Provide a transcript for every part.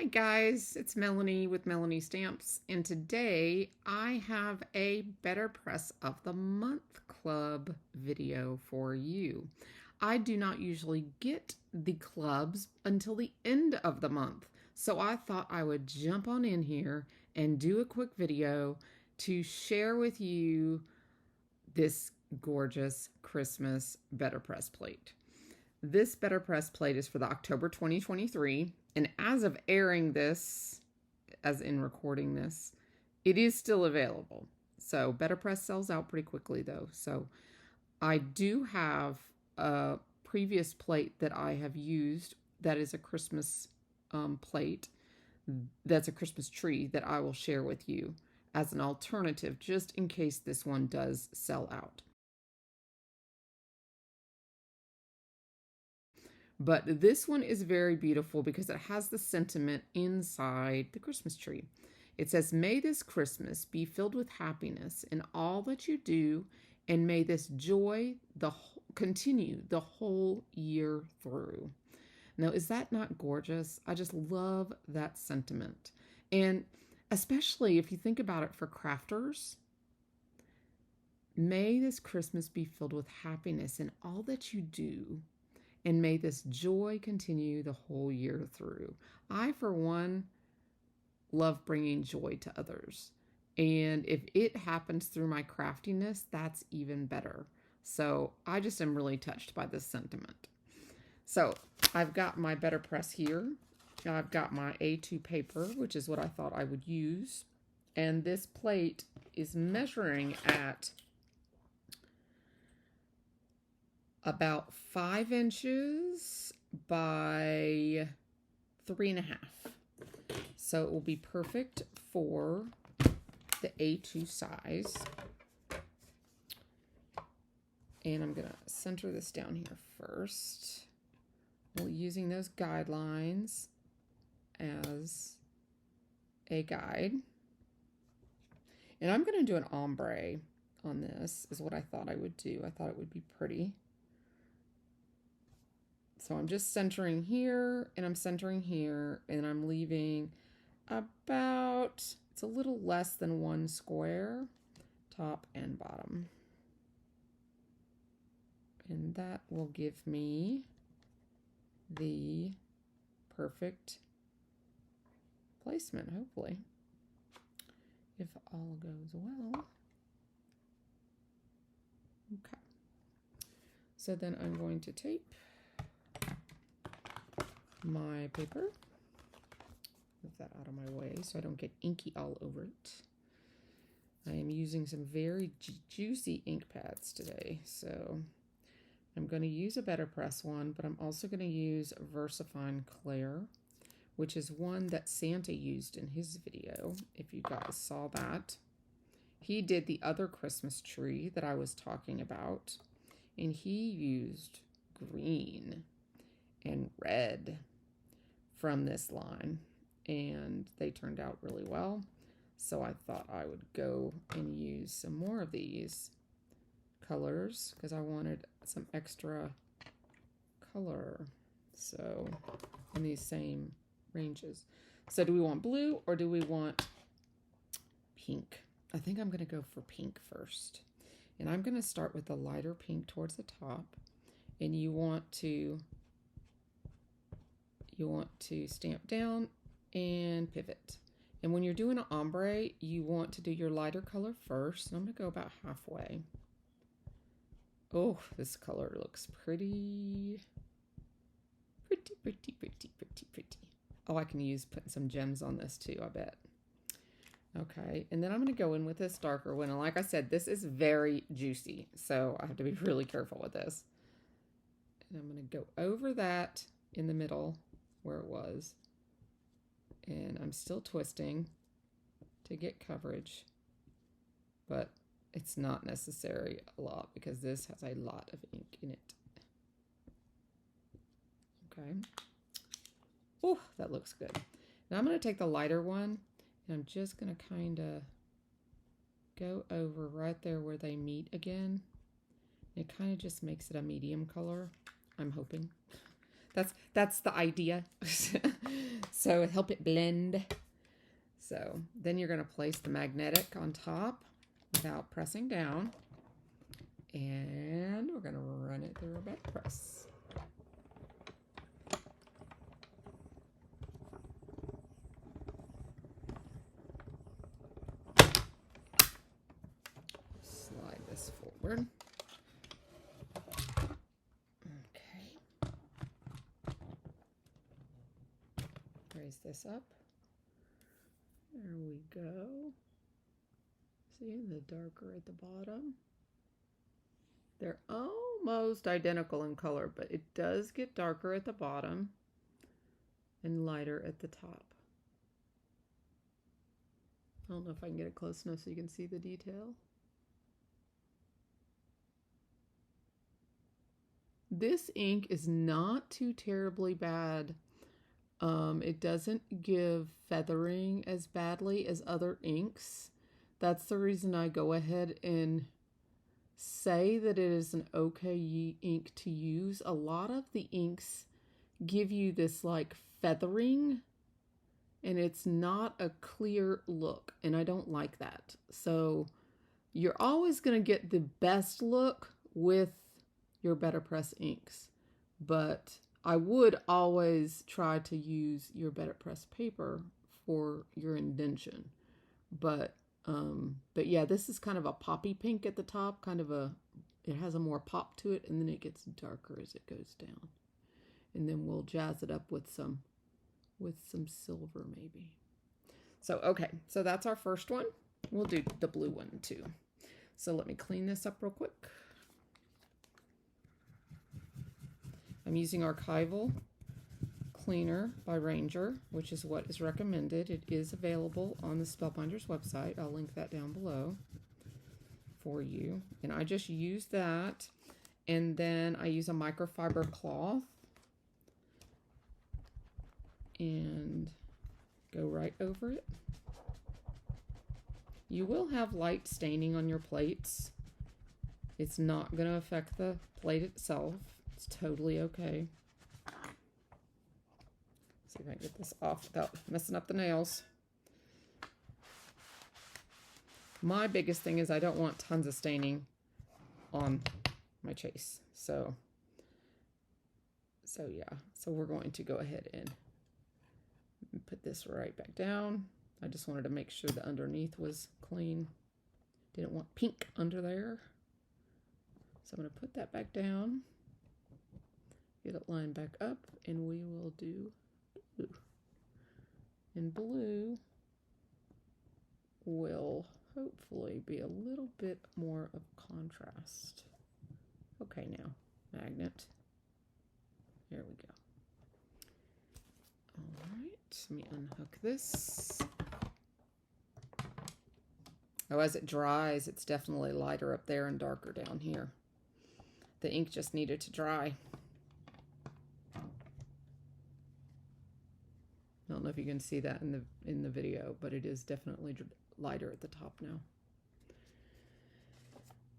guys, it's Melanie with Melanie Stamps, and today I have a BetterPress of the Month Club video for you. I do not usually get the clubs until the end of the month, so I thought I would jump on in here and do a quick video to share with you this gorgeous Christmas BetterPress plate. This BetterPress plate is for the October 2023, and as of airing this, as in recording this, it is still available. So BetterPress sells out pretty quickly though. So I do have a previous plate that I have used that is a Christmas plate, that's a Christmas tree that I will share with you as an alternative just in case this one does sell out. But this one is very beautiful because it has the sentiment inside the Christmas tree. It says, "May this Christmas be filled with happiness in all that you do, and may this joy continue the whole year through." Now, is that not gorgeous? I just love that sentiment. And especially if you think about it for crafters, may this Christmas be filled with happiness in all that you do, and may this joy continue the whole year through. I, for one, love bringing joy to others. And if it happens through my craftiness, that's even better. So I just am really touched by this sentiment. So I've got my BetterPress here. I've got my A2 paper, which is what I thought I would use. And this plate is measuring at about 5 inches by 3.5. So it will be perfect for the A2 size. And I'm gonna center this down here first. Well, using those guidelines as a guide. And I'm gonna do an ombre on this, is what I thought I would do. I thought it would be pretty. So I'm just centering here, and I'm centering here, and I'm leaving about, it's a little less than 1 square, top and bottom. And that will give me the perfect placement, hopefully, if all goes well. Okay. So then I'm going to tape my paper. Move that out of my way so I don't get inky all over it. I am using some very juicy ink pads today, so I'm going to use a BetterPress one, but I'm also going to use VersaFine Clair, which is one that Santa used in his video, if you guys saw that. He did the other Christmas tree that I was talking about, and he used green and red from this line, and they turned out really well. So I thought I would go and use some more of these colors because I wanted some extra color, so in these same ranges. So do we want blue or do we want pink? I think I'm going to go for pink first, and I'm going to start with the lighter pink towards the top, and you want to stamp down and pivot. And when you're doing an ombre, you want to do your lighter color first. And I'm going to go about halfway. Oh, this color looks pretty. Oh, I can use putting some gems on this too, I bet. Okay, and then I'm going to go in with this darker one. And like I said, this is very juicy, so I have to be really careful with this. And I'm going to go over that in the middle where it was, and I'm still twisting to get coverage, but it's not necessary a lot because this has a lot of ink in it. Okay. Oh, that looks good. Now I'm going to take the lighter one, and I'm just going to kind of go over right there where they meet again. It kind of just makes it a medium color, I'm hoping. That's the idea. So help it blend. So then you're going to place the magnetic on top without pressing down. And we're going to run it through a BetterPress. Slide this forward. Okay. Raise this up. There we go. See the darker at the bottom? They're almost identical in color, but it does get darker at the bottom and lighter at the top. I don't know if I can get it close enough so you can see the detail. This ink is not too terribly bad. It doesn't give feathering as badly as other inks. That's the reason I go ahead and say that it is an okay ink to use. A lot of the inks give you this like feathering, and it's not a clear look, and I don't like that. So you're always going to get the best look with your BetterPress inks, but I would always try to use your BetterPress paper for your indention. But yeah, this is kind of a poppy pink at the top, it has a more pop to it, and then it gets darker as it goes down. And then we'll jazz it up with some silver maybe. So, okay, so that's our first one. We'll do the blue one too. So let me clean this up real quick. I'm using Archival Cleaner by Ranger, which is what is recommended. It is available on the Spellbinders website. I'll link that down below for you. And I just use that, and then I use a microfiber cloth and go right over it. You will have light staining on your plates. It's not going to affect the plate itself. It's totally okay. See if I can get this off without messing up the nails. My biggest thing is I don't want tons of staining on my chase. So yeah. So we're going to go ahead and put this right back down. I just wanted to make sure the underneath was clean. Didn't want pink under there. So I'm going to put that back down. Get it lined back up, and we will do blue. And blue will hopefully be a little bit more of contrast. Okay, now, magnet. There we go. All right, let me unhook this. Oh, as it dries, it's definitely lighter up there and darker down here. The ink just needed to dry. I don't know if you can see that in the video, but it is definitely lighter at the top now.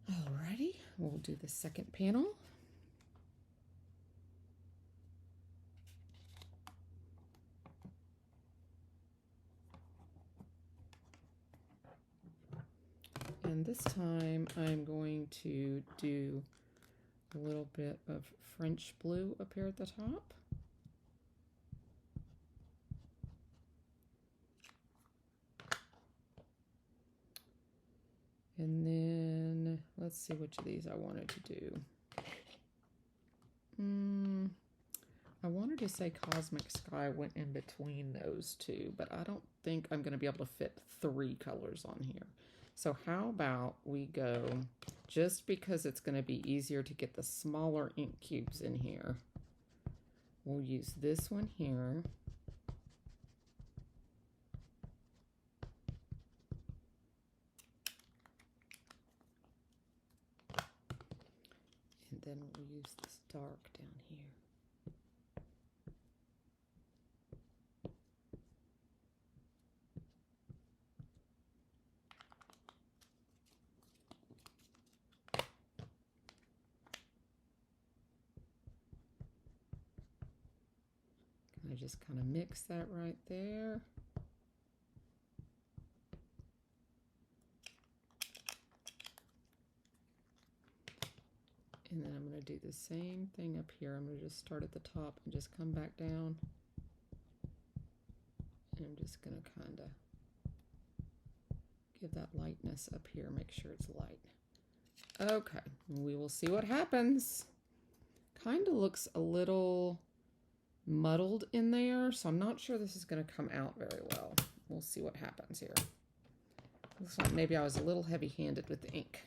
Alrighty, we'll do the second panel. And this time I'm going to do a little bit of French blue up here at the top. And then let's see which of these I wanted to do. I wanted to say Cosmic Sky went in between those two, but I don't think I'm going to be able to fit 3 colors on here. So how about we go, just because it's going to be easier to get the smaller ink cubes in here, we'll use this one here. And then we'll use this dark down here. just kind of mix that right there. And then I'm going to do the same thing up here. I'm going to just start at the top and just come back down. And I'm just going to kind of give that lightness up here, make sure it's light. Okay, we will see what happens. Kind of looks a little muddled in there, so I'm not sure this is going to come out very well. We'll see what happens here. Looks like maybe I was a little heavy-handed with the ink.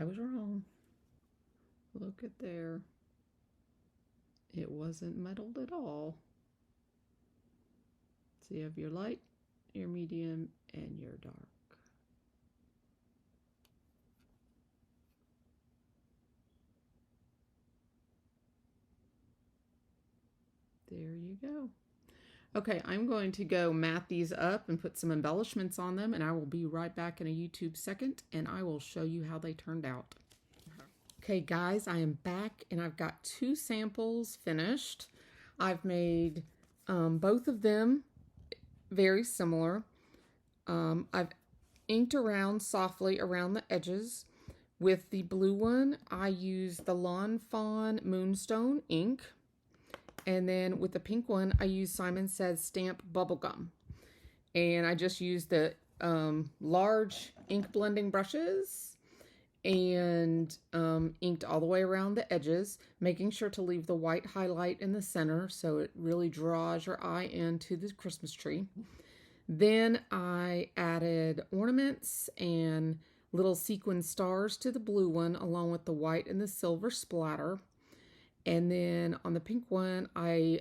I was wrong. Look at there. It wasn't muddled at all. So you have your light, your medium, and your dark. There you go. Okay, I'm going to go mat these up and put some embellishments on them, and I will be right back in a YouTube second, and I will show you how they turned out. Okay, guys, I am back, and I've got 2 samples finished. I've made both of them very similar. I've inked around softly around the edges. With the blue one, I used the Lawn Fawn Moonstone ink. And then with the pink one, I used Simon Says Stamp Bubblegum. And I just used the large ink blending brushes and inked all the way around the edges, making sure to leave the white highlight in the center so it really draws your eye into the Christmas tree. Then I added ornaments and little sequin stars to the blue one, along with the white and the silver splatter. And then on the pink one, I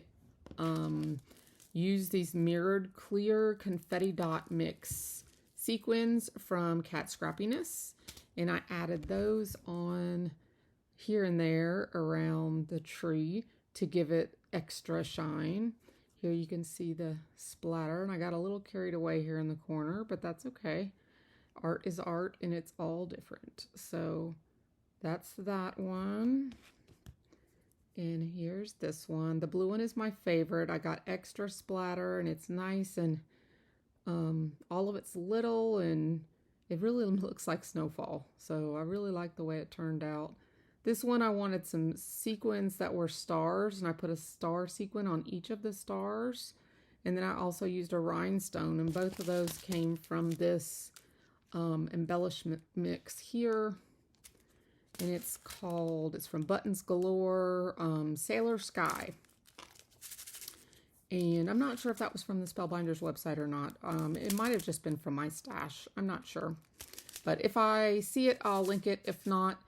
used these mirrored clear confetti dot mix sequins from Cat Scrappiness. And I added those on here and there around the tree to give it extra shine. Here you can see the splatter, and I got a little carried away here in the corner, but that's okay. Art is art, and it's all different. So that's that one. And here's this one. The blue one is my favorite. I got extra splatter, and it's nice, and all of it's little, and it really looks like snowfall. So I really like the way it turned out. This one I wanted some sequins that were stars, and I put a star sequin on each of the stars. And then I also used a rhinestone, and both of those came from this embellishment mix here. And it's from Buttons Galore, Sailor Sky. And I'm not sure if that was from the Spellbinders website or not. It might have just been from my stash. I'm not sure. But if I see it, I'll link it. If not,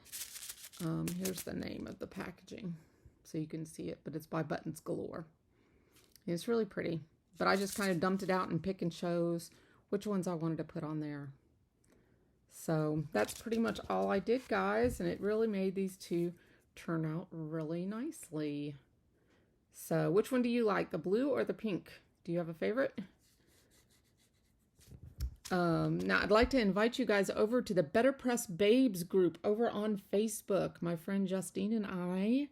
here's the name of the packaging so you can see it. But it's by Buttons Galore. And it's really pretty. But I just kind of dumped it out and pick and chose which ones I wanted to put on there. So that's pretty much all I did, guys, and it really made these two turn out really nicely. So which one do you like, the blue or the pink? Do you have a favorite? Now I'd like to invite you guys over to the BetterPress Babes group over on Facebook. My friend Justine and I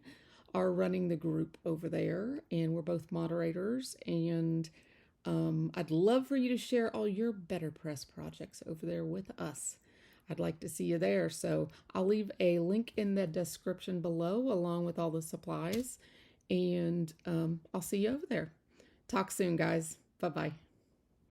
are running the group over there, and we're both moderators, and I'd love for you to share all your BetterPress projects over there with us. I'd like to see you there. So I'll leave a link in the description below along with all the supplies. And I'll see you over there. Talk soon, guys. Bye-bye.